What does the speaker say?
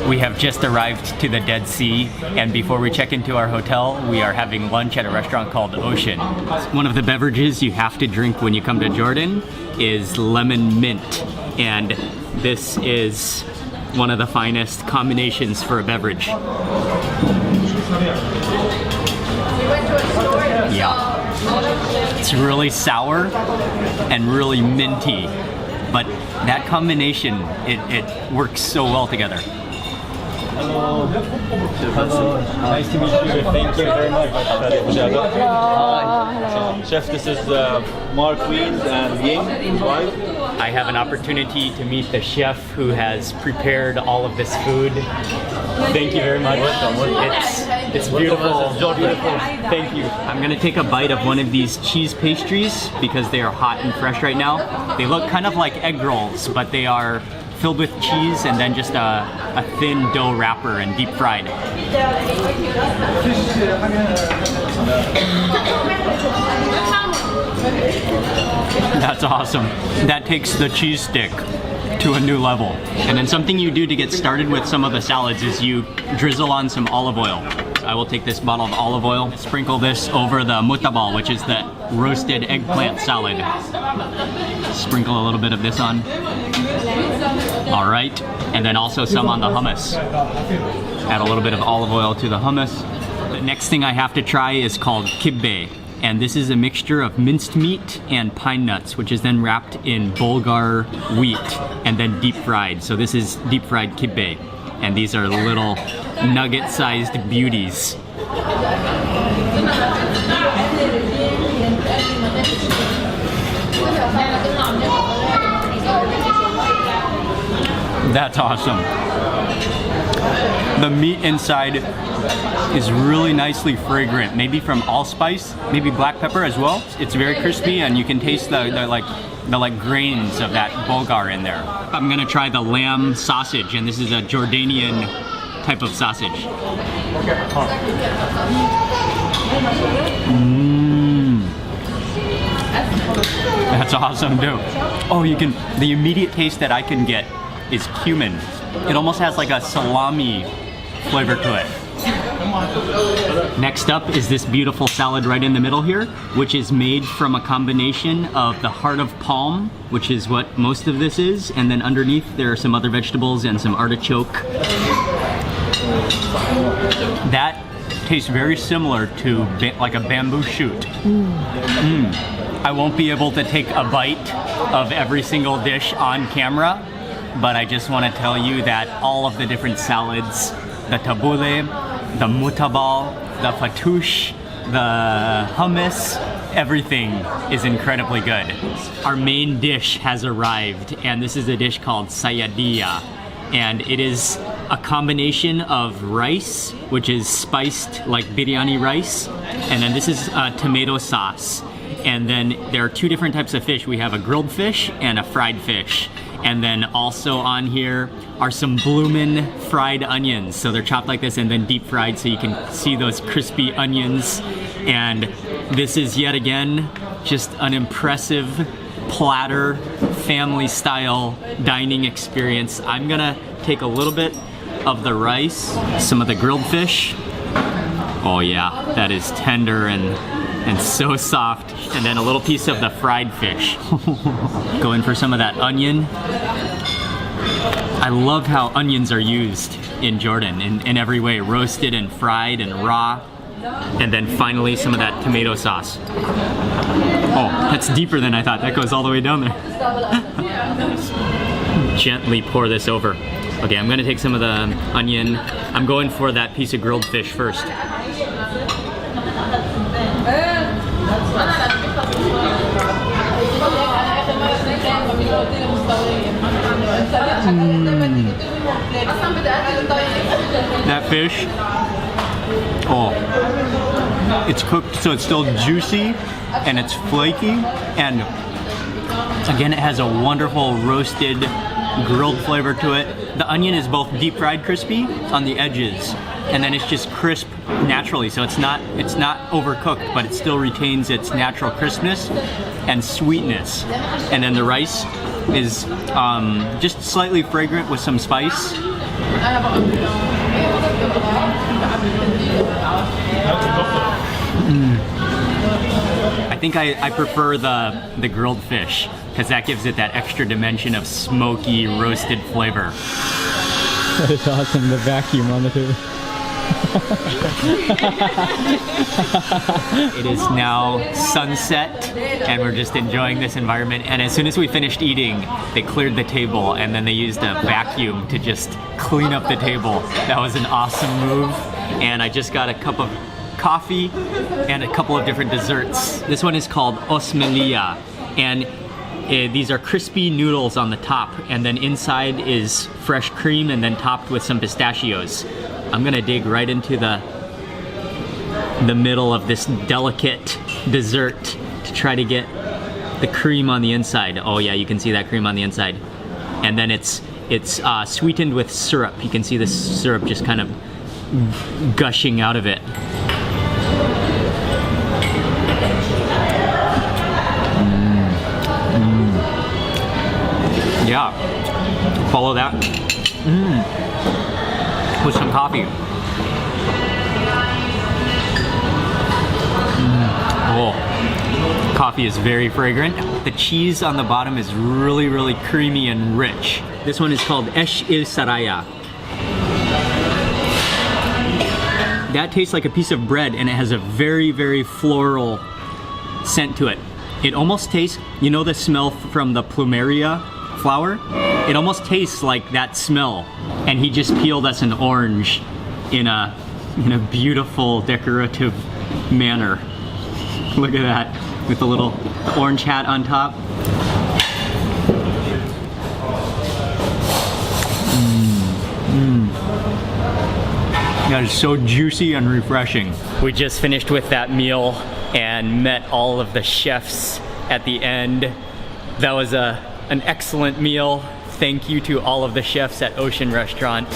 We have just arrived to the Dead Sea, and before we check into our hotel, we are having lunch at a restaurant called Ocean. One of the beverages you have to drink when you come to Jordan is lemon mint, and this is one of the finest combinations for a beverage. Yeah. It's really sour and really minty, but that combination, it works so well together. Hello. Hello. Nice to meet you. Thank you very much. Hello. Chef, this is Mark Queen and Ying, his wife. I have an opportunity to meet the chef who has prepared all of this food. Thank you very much. It's beautiful. Beautiful. Thank you. I'm gonna take a bite of one of these cheese pastries because they are hot and fresh right now. They look kind of like egg rolls, but they are filled with cheese and then just a thin dough wrapper and deep fried. That's awesome. That takes the cheese stick to a new level. And then something you do to get started with some of the salads is you drizzle on some olive oil. I will take this bottle of olive oil, sprinkle this over the mutabal, which is the roasted eggplant salad. Sprinkle a little bit of this on. All right, and then also some on the hummus. Add a little bit of olive oil to the hummus. The next thing I have to try is called kibbe, and this is a mixture of minced meat and pine nuts, which is then wrapped in Bulgar wheat and then deep fried. So this is deep fried kibbe, and these are little nugget-sized beauties. That's awesome. The meat inside is really nicely fragrant, maybe from allspice, maybe black pepper as well. It's very crispy, and you can taste the grains of that Bulgar in there. I'm gonna try the lamb sausage, and this is a Jordanian type of sausage. That's awesome too. Oh, the immediate taste that I can get is cumin. It almost has like a salami flavor to it. Next up is this beautiful salad right in the middle here, which is made from a combination of the heart of palm, which is what most of this is, and then underneath there are some other vegetables and some artichoke. That tastes very similar to like a bamboo shoot. I won't be able to take a bite of every single dish on camera, but I just want to tell you that all of the different salads, the tabbouleh, the mutabal, the fattoush, the hummus, everything is incredibly good. Our main dish has arrived, and this is a dish called sayadiya, and it is a combination of rice, which is spiced like biryani rice, and then this is tomato sauce. And then there are two different types of fish. We have a grilled fish and a fried fish. And then also on here are some bloomin' fried onions. So they're chopped like this and then deep fried so you can see those crispy onions. And this is yet again just an impressive platter, family style dining experience. I'm gonna take a little bit of the rice, some of the grilled fish. Oh yeah, that is tender and so soft. And then a little piece of the fried fish. Go in for some of that onion. I love how onions are used in Jordan in every way, roasted and fried and raw. And then finally some of that tomato sauce. Oh, that's deeper than I thought. That goes all the way down there. Gently pour this over. Okay, I'm gonna take some of the onion. I'm going for that piece of grilled fish first. That fish, oh, it's cooked so it's still juicy and it's flaky, and again it has a wonderful roasted grilled flavor to it. The onion is both deep fried crispy on the edges, and then it's just crisp naturally, so it's not overcooked, but it still retains its natural crispness and sweetness. And then the rice is just slightly fragrant with some spice. I think I prefer the grilled fish because that gives it that extra dimension of smoky, roasted flavor. That is awesome, the vacuum on the table. It is now sunset and we're just enjoying this environment, and as soon as we finished eating they cleared the table and then they used a vacuum to just clean up the table. That was an awesome move, and I just got a cup of coffee and a couple of different desserts. This one is called osmelia, and these are crispy noodles on the top, and then inside is fresh cream and then topped with some pistachios. I'm gonna dig right into the middle of this delicate dessert to try to get the cream on the inside. Oh yeah, you can see that cream on the inside. And then it's sweetened with syrup. You can see the syrup just kind of gushing out of it. Yeah, follow that with some coffee. Oh, coffee is very fragrant. The cheese on the bottom is really, really creamy and rich. This one is called Esh Il Saraya. That tastes like a piece of bread, and it has a very, very floral scent to it. It almost tastes, you know the smell from the plumeria flower? It almost tastes like that smell. And he just peeled us an orange in a beautiful decorative manner. Look at that, with the little orange hat on top. That is so juicy and refreshing. We just finished with that meal and met all of the chefs at the end. That was an excellent meal. Thank you to all of the chefs at Ocean Restaurant.